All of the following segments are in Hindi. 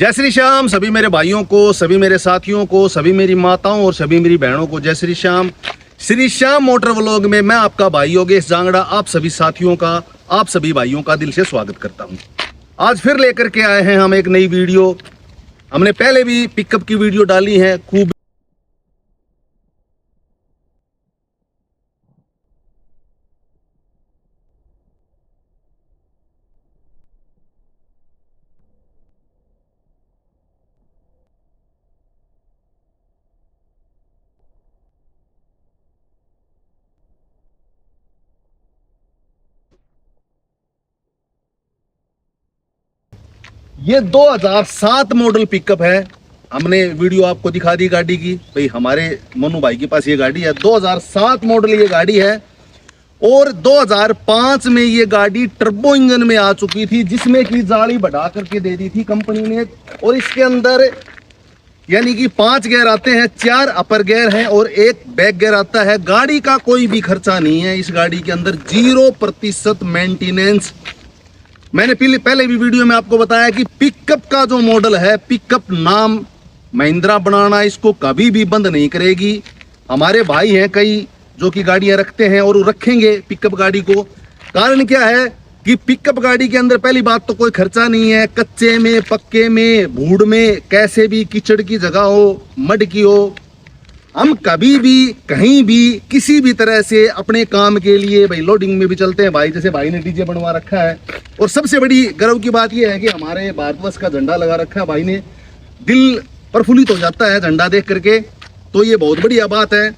जय श्री श्याम सभी मेरे भाइयों को, सभी मेरे साथियों को, सभी मेरी माताओं और सभी मेरी बहनों को जय श्री श्याम। श्री श्याम मोटर व्लॉग में मैं आपका भाई योगेश जांगड़ा आप सभी साथियों का, आप सभी भाइयों का दिल से स्वागत करता हूं। आज फिर लेकर के आए हैं हम एक नई वीडियो। हमने पहले भी पिकअप की वीडियो डाली है खूब। ये 2007 मॉडल पिकअप है। हमने वीडियो आपको दिखा दी गाड़ी की, भाई हमारे मनु भाई के पास ये गाड़ी है। 2007 मॉडल ये गाड़ी है और 2005 में ये गाड़ी टर्बो इंजन में आ चुकी थी, जिसमें की जाली बढ़ा करके दे दी थी कंपनी ने। और इसके अंदर यानी कि 5 गियर आते हैं, 4 अपर गियर हैं और 1 बैक गियर आता है। गाड़ी का कोई भी खर्चा नहीं है इस गाड़ी के अंदर, 0% मेंटेनेंस। मैंने पहले भी वीडियो में आपको बताया कि पिकअप का जो मॉडल है, पिकअप नाम महिंद्रा बनाना इसको कभी भी बंद नहीं करेगी। हमारे भाई हैं कई जो कि गाड़ियां रखते हैं और रखेंगे पिकअप गाड़ी को। कारण क्या है कि पिकअप गाड़ी के अंदर पहली बात तो कोई खर्चा नहीं है। कच्चे में, पक्के में, भूड़ में, कैसे भी कीचड़ की जगह हो, मड की हो, हम कभी भी कहीं भी किसी भी तरह से अपने काम के लिए भाई लोडिंग में भी चलते हैं। भाई जैसे भाई ने डीजे बनवा रखा है और सबसे बड़ी गर्व की बात यह है कि हमारे भारतवर्ष का झंडा लगा रखा है भाई ने। दिल प्रफुल्लित हो जाता है झंडा देख करके, तो ये बहुत बढ़िया बात है।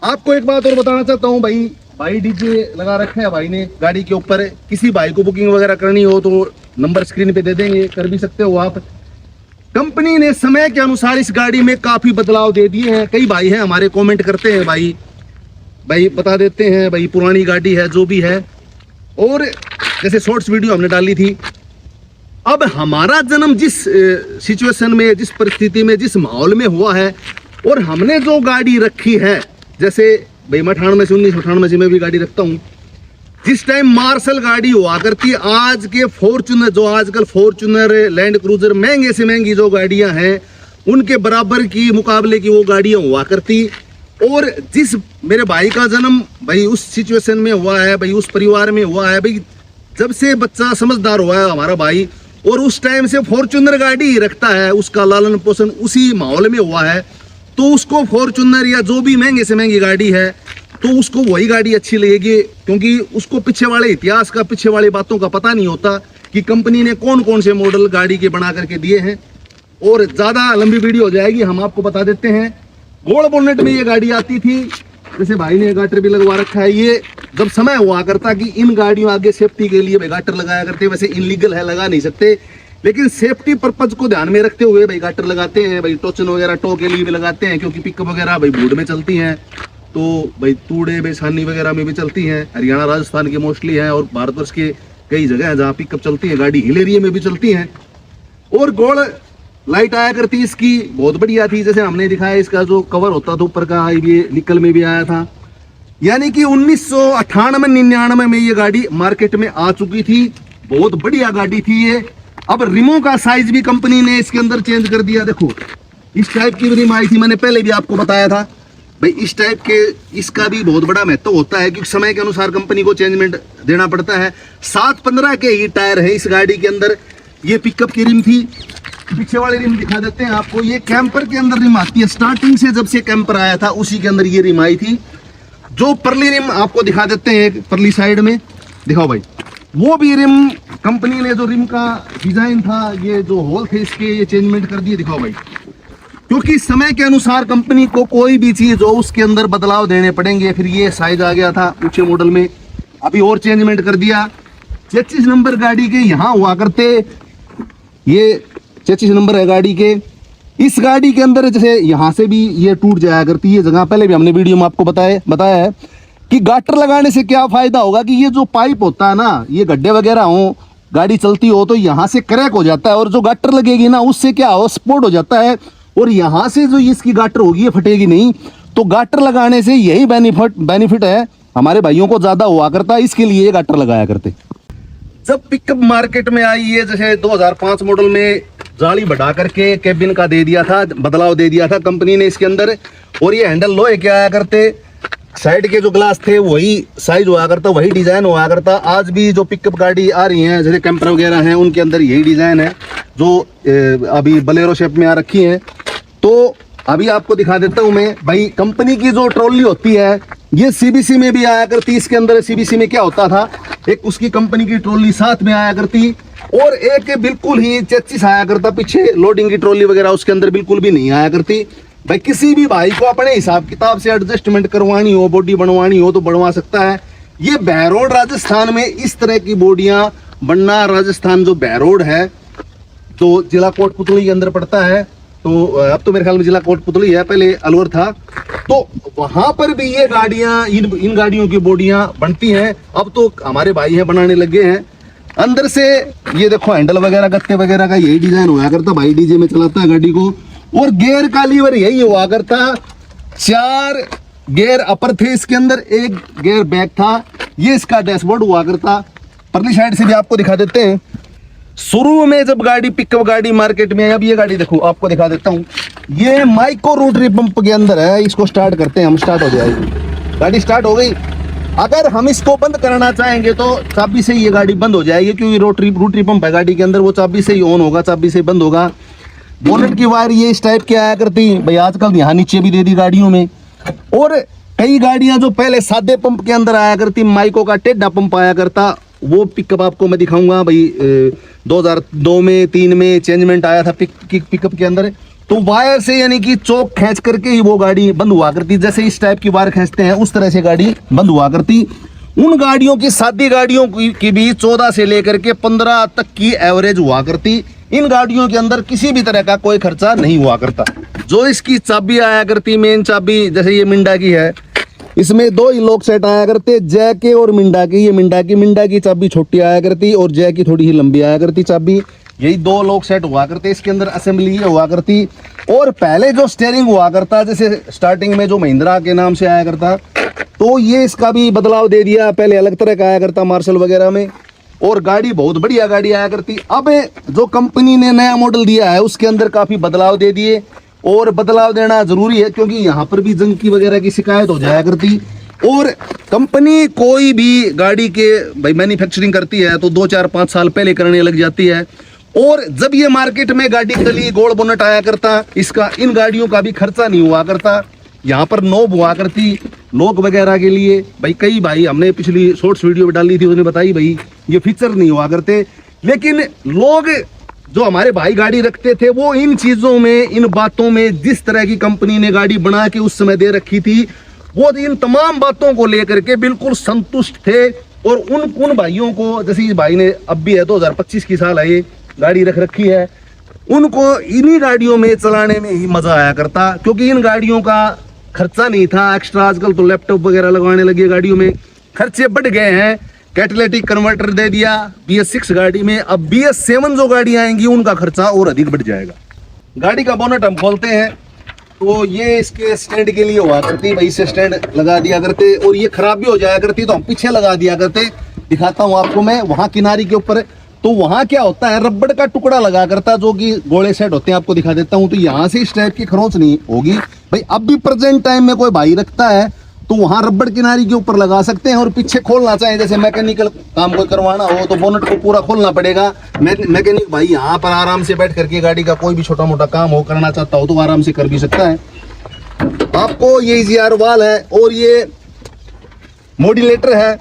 आपको एक बात और बताना चाहता हूँ, भाई डीजे लगा रखा है भाई ने गाड़ी के ऊपर। किसी भाई को बुकिंग वगैरह करनी हो तो नंबर स्क्रीन पे दे देंगे, कर भी सकते हो आप। कंपनी ने समय के अनुसार इस गाड़ी में काफी बदलाव दे दिए हैं। कई भाई हैं हमारे कमेंट करते हैं, भाई बता देते हैं भाई पुरानी गाड़ी है जो भी है। और जैसे शॉर्ट्स वीडियो हमने डाली थी, अब हमारा जन्म जिस सिचुएशन में, जिस परिस्थिति में, जिस माहौल में हुआ है और हमने जो गाड़ी रखी है, जैसे भाई मैं 98 से 1998 से मैं भी गाड़ी रखता हूँ। जिस टाइम मार्शल गाड़ी हुआ करती, आज के फॉर्च्यूनर, जो आजकल फॉर्च्यूनर, लैंड क्रूजर, महंगे से महंगी जो गाड़ियां हैं, उनके बराबर की मुकाबले की वो गाड़ियां हुआ करती। और जिस मेरे भाई का जन्म भाई उस सिचुएशन में हुआ है, भाई उस परिवार में हुआ है, भाई जब से बच्चा समझदार हुआ है हमारा भाई, और उस टाइम से फॉर्च्यूनर गाड़ी ही रखता है, उसका लालन पोषण उसी माहौल में हुआ है। तो उसको फॉर्च्यूनर या जो भी महंगे से महंगी गाड़ी है तो उसको वही गाड़ी अच्छी लगेगी, क्योंकि उसको पीछे वाले इतिहास का, पीछे वाली बातों का पता नहीं होता कि कंपनी ने कौन कौन से मॉडल गाड़ी के बना करके दिए हैं। और ज्यादा लंबी वीडियो हो जाएगी, हम आपको बता देते हैं। गोल्ड बोनेट में ये गाड़ी आती थी, जैसे भाई ने गाटर भी लगवा रखा है। ये जब समय हुआ करता कि इन गाड़ियों आगे सेफ्टी के लिए भाई गाटर लगाया करते, वैसे इनलीगल है, लगा नहीं सकते, लेकिन सेफ्टी पर्पज को ध्यान में रखते हुए भाई गाटर लगाते हैं। भाई टोचन वगैरह टो के लिए भी लगाते हैं, क्योंकि पिकअप वगैरह भाई भूड में चलती हैं, तो भाई तूड़े बेसानी वगैरह में भी चलती हैं। हरियाणा राजस्थान के मोस्टली हैं और भारतवर्ष के कई जगह हैं जहाँ पिकअप चलती है। गाड़ी हिल एरिया में भी चलती हैं। और गोल्ड लाइट आया करती इसकी, बहुत बढ़िया थी। जैसे हमने दिखाया, इसका जो कवर होता था ऊपर का, ये निकल में भी आया था। यानी कि 1998-99 में ये गाड़ी मार्केट में आ चुकी थी। बहुत बढ़िया गाड़ी थी ये। अब रिमों का साइज भी कंपनी ने इसके अंदर चेंज कर दिया। देखो इस टाइप की रिम आई थी, मैंने पहले भी आपको बताया था भाई। इस टाइप के इसका भी बहुत बड़ा महत्व होता है, क्योंकि समय के अनुसार कंपनी को चेंजमेंट देना पड़ता है। 7-15 के ही टायर है इस गाड़ी के अंदर। ये पिकअप की रिम थी। पीछे वाली रिम दिखा देते हैं आपको। ये कैंपर के अंदर रिम आती है, स्टार्टिंग से जब से कैंपर आया था उसी के अंदर ये रिम आई थी। जो परली रिम आपको दिखा देते हैं, परली साइड में दिखाओ भाई, वो भी रिम कंपनी ने जो रिम का डिजाइन था, ये जो होल थे इसके, ये चेंजमेंट कर दिए। दिखाओ भाई, क्योंकि समय के अनुसार कंपनी को कोई भी चीज हो उसके अंदर बदलाव देने पड़ेंगे। फिर ये साइज आ गया था ऊंचे मॉडल में, अभी और चेंजमेंट कर दिया। 33 नंबर गाड़ी के यहाँ हुआ करते, ये 33 नंबर है गाड़ी के। इस गाड़ी के अंदर जैसे यहाँ से भी ये टूट जाया करती है जगह। पहले भी हमने वीडियो में आपको बताया है कि गाटर लगाने से क्या फायदा होगा, कि ये जो पाइप होता है ना, ये गड्ढे वगैरह हो, गाड़ी चलती हो तो यहाँ से क्रैक हो जाता है, और जो गाटर लगेगी ना उससे क्या हो, स्पोर्ट हो जाता है, और यहाँ से जो इसकी गाटर होगी ये फटेगी नहीं। तो गाटर लगाने से यही बेनिफिट है, हमारे भाइयों को ज्यादा हुआ करता है, इसके लिए ये गाटर लगाया करते। जब पिकअप मार्केट में आई है, जैसे 2005 मॉडल में जाली बढ़ा करके केबिन का दे दिया था, बदलाव दे दिया था कंपनी ने इसके अंदर। और ये हैंडल लोहे के आया करते, साइड के जो ग्लास थे वही साइज हुआ करता, वही डिजाइन हुआ करता। आज भी जो पिकअप गाड़ी आ रही हैं जैसे कैंपर वगैरह हैं, उनके अंदर यही डिजाइन है जो अभी बलेरो शेप में आ रखी है। तो अभी आपको दिखा देता हूं मैं भाई, कंपनी की जो ट्रॉली होती है ये सीबीसी में भी आया करती। इसके अंदर सीबीसी में क्या होता था, एक उसकी कंपनी की ट्रॉली साथ में आया करती और एक बिल्कुल ही चेचिस आया करता पीछे, लोडिंग की ट्रॉली वगैरह उसके अंदर बिल्कुल भी नहीं आया करती। भाई किसी भी भाई को अपने हिसाब किताब से एडजस्टमेंट करवानी हो, बॉडी बनवानी हो तो बनवा सकता है। ये बहरोड राजस्थान में इस तरह की बॉडियां बनना, राजस्थान जो बहरोड है तो जिला कोटपुतली के अंदर पड़ता है, तो अब तो मेरे ख्याल में जिला कोटपुतली है, पहले अलवर था। तो वहां पर भी ये गाड़ियां, इन गाड़ियों की बॉडियां बनती हैं। अब तो हमारे भाई हैं बनाने लगे हैं। अंदर से ये देखो हैंडल वगैरह, गत्ते वगैरह का यही डिजाइन हुआ करता, भाई डीजे में चलाता है गाड़ी को। और गियर का लीवर यही हुआ करता, 4 गियर अपर थे इसके अंदर, 1 गियर बैक था। ये इसका डैशबोर्ड हुआ करता। परली साइड से भी आपको दिखा देते हैं। शुरू में जब गाड़ी पिकअप गाड़ी मार्केट में, अब ये गाड़ी देखो आपको दिखा देता हूँ, ये माइक्रो रोटरी पंप के अंदर है। इसको स्टार्ट करते हैं हम, स्टार्ट हो जाएगी गाड़ी, स्टार्ट हो गई। अगर हम इसको बंद करना चाहेंगे तो चाबी से ये गाड़ी बंद हो जाएगी, क्योंकि रोटरी पंप है गाड़ी के अंदर, वो चाबी से ही ऑन होगा, चाबी से बंद होगा। बोनेट की वायर ये इस टाइप के आया करती भाई, आजकल यहाँ नीचे भी दे दी गाड़ियों में। और कई गाड़ियां जो पहले सादे पंप के अंदर आया करती, माइको का टेढ़ा पंप आया करता, वो पिकअप आपको मैं दिखाऊंगा भाई। 2002 में 3 में चेंजमेंट आया था पिकअप के अंदर। तो वायर से यानी कि चौक खींच करके ही वो गाड़ी बंद हुआ करती, जैसे इस टाइप की वायर खींचते हैं उस तरह से गाड़ी बंद हुआ करती। उन गाड़ियों की, सादी गाड़ियों की भी 14 से लेकर के 15 तक की एवरेज हुआ करती। इन गाड़ियों के अंदर किसी भी तरह का कोई खर्चा नहीं हुआ करता। जो इसकी चाबी आया करती, मेन चाबी, जैसे ये मिंडा की है, इसमें 2 ही लॉक सेट आया करते, जय के और मिंडा की। ये मिंडा की चाबी छोटी आया करती और जय की थोड़ी ही लंबी आया करती चाबी। यही 2 लॉक सेट हुआ करते। इसके अंदर असेंबली ये हुआ करती। और पहले जो स्टीयरिंग हुआ करता, जैसे स्टार्टिंग में जो महिंद्रा के नाम से आया करता, तो ये इसका भी बदलाव दे दिया। पहले अलग तरह का आया करता मार्शल वगैरह में, और गाड़ी बहुत बढ़िया गाड़ी आया करती। अब जो कंपनी ने नया मॉडल दिया है उसके अंदर काफी बदलाव दे दिए, और बदलाव देना जरूरी है क्योंकि यहाँ पर भी जंग की वगैरह की शिकायत हो जाया करती। और कंपनी कोई भी गाड़ी के भाई मैन्युफैक्चरिंग करती है तो 2, 4, 5 साल पहले करने लग जाती है। और जब ये मार्केट में गाड़ी चली, गोल्ड बोनट आया करता, इसका इन गाड़ियों का भी खर्चा नहीं हुआ करता। यहाँ पर नोब हुआ करती लॉक वगैरह के लिए। भाई कई भाई हमने पिछली शॉर्ट्स वीडियो में डाली थी, उन्होंने बताई भाई ये फीचर नहीं हुआ करते। लेकिन लोग जो हमारे भाई गाड़ी रखते थे वो इन चीजों में, इन बातों में, जिस तरह की कंपनी ने गाड़ी बना के उस समय दे रखी थी, वो इन तमाम बातों को लेकर के बिल्कुल संतुष्ट थे। और उन भाइयों को, जैसे इस भाई ने अब भी है 2025 की साल है ये गाड़ी रख रखी है, उनको इन्हीं गाड़ियों में चलाने में ही मजा आया करता, क्योंकि इन गाड़ियों का खर्चा नहीं था एक्स्ट्रा। आजकल तो लैपटॉप वगैरह लगवाने लगे गाड़ियों में, खर्चे बढ़ गए हैं। कैटालिटिक कन्वर्टर दे दिया BS6 गाड़ी में, अब BS7 जो गाड़ी आएंगी उनका खर्चा और अधिक बढ़ जाएगा। गाड़ी का बोनट हम खोलते हैं तो ये इसके स्टैंड के लिए हुआ करती, भाई से स्टैंड लगा दिया करते, और ये खराब भी हो जाया करती तो हम पीछे लगा दिया करते। दिखाता हूँ आपको मैं, वहाँ किनारी के ऊपर, तो वहाँ क्या होता है, रबड़ का टुकड़ा लगा करता जो कि गोले सेट होते हैं, आपको दिखा देता हूँ। तो यहाँ से इस टाइप की खरोंच नहीं होगी भाई। अब भी प्रेजेंट टाइम में कोई भाई रखता है तो वहाँ रबड़ किनारी के ऊपर लगा सकते हैं। और पीछे खोलना चाहे, जैसे मैकेनिकल काम कोई करवाना हो तो बोनट को पूरा खोलना पड़ेगा। मैकेनिक भाई यहाँ पर आराम से बैठ करके गाड़ी का कोई भी छोटा मोटा काम हो, करना चाहता हो तो आराम से कर भी सकता है। आपको ये EGR वाल है और ये मॉड्यूलेटर है।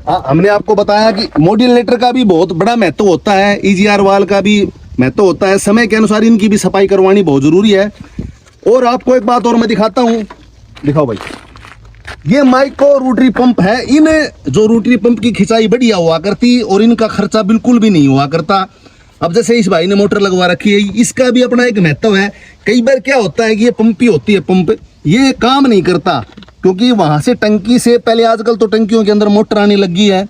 हमने आपको बताया कि मॉड्यूलेटर का भी बहुत बड़ा महत्व होता है, EGR वाल का भी महत्व होता है। समय के अनुसार इनकी भी सफाई करवानी बहुत जरूरी है। और आपको एक बात और मैं दिखाता हूँ, दिखाओ भाई, ये माइक्रो रोटरी पंप है। इन जो रोटरी पंप की खिंचाई बढ़िया हुआ करती और इनका खर्चा बिल्कुल भी नहीं हुआ करता। अब जैसे इस भाई ने मोटर लगवा रखी है, इसका भी अपना एक महत्व है। कई बार क्या होता है कि ये पंप ही होती है, पंप ये काम नहीं करता क्योंकि वहां से टंकी से, पहले आजकल तो टंकियों के अंदर मोटर आने लगी है,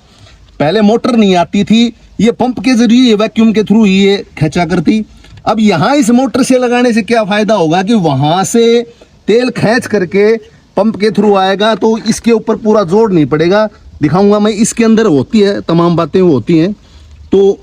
पहले मोटर नहीं आती थी, ये पंप के जरिए वैक्यूम के थ्रू ही ये खींचा करती। अब यहाँ इस मोटर से लगाने से क्या फायदा होगा कि वहां से तेल खींच करके पंप के थ्रू आएगा, तो इसके ऊपर पूरा जोर नहीं पड़ेगा। दिखाऊंगा मैं, इसके अंदर होती है तमाम बातें वो होती हैं। तो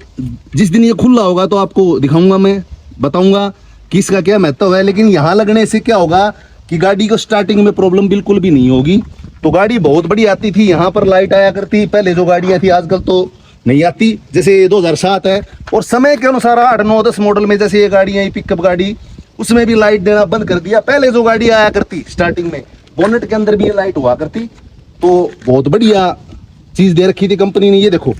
जिस दिन ये खुला होगा तो आपको दिखाऊंगा मैं, बताऊंगा कि इसका क्या महत्व है। लेकिन यहाँ लगने से क्या होगा कि गाड़ी को स्टार्टिंग में प्रॉब्लम बिल्कुल भी नहीं होगी। तो गाड़ी बहुत बड़ी आती थी, यहाँ पर लाइट आया करती पहले जो गाड़ियाँ थी, आजकल तो नहीं आती। जैसे ये 2007 है और समय के अनुसार 8, 9, 10 मॉडल में जैसे ये गाड़ियाँ पिकअप गाड़ी, उसमें भी लाइट देना बंद कर दिया। पहले जो गाड़ी आया करती स्टार्टिंग में, बोनेट के अंदर भी ये लाइट हुआ करती। तो बहुत बढ़िया चीज़ दे रखी थी कंपनी ने। ये देखो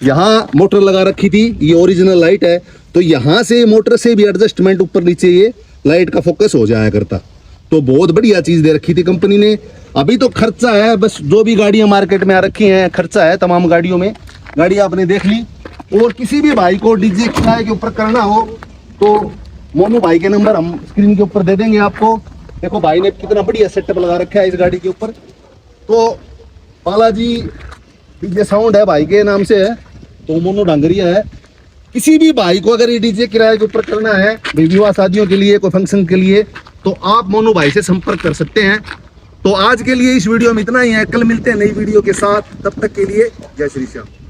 यहाँ मोटर लगा रखी थी, ये ओरिजिनल लाइट है। तो यहाँ से मोटर से भी एडजस्टमेंट ऊपर नीचे ये लाइट का फोकस हो जाया करता। तो बहुत बढ़िया चीज़ दे रखी थी कंपनी ने। अभी तो खर्चा है, बस जो भी गाड़ियाँ मार्केट में आ रखी हैं खर्चा है तमाम गाड़ियों में। गाड़ी आपने देख ली। और किसी भी भाई को डीजे किराए के ऊपर करना हो तो मोनू भाई के नंबर हम स्क्रीन के ऊपर दे देंगे आपको। देखो भाई ने कितना बढ़िया सेटअप लगा रखा है इस गाड़ी के ऊपर। तो बालाजी डीजे साउंड है भाई के नाम से है, तो मोनू डांगरिया है। किसी भी भाई को अगर ये डीजे किराए के ऊपर करना है, विवाह शादियों के लिए, कोई फंक्शन के लिए, तो आप मोनू भाई से संपर्क कर सकते हैं। तो आज के लिए इस वीडियो में इतना ही है, कल मिलते हैं नई वीडियो के साथ। तब तक के लिए जय श्री श्याम।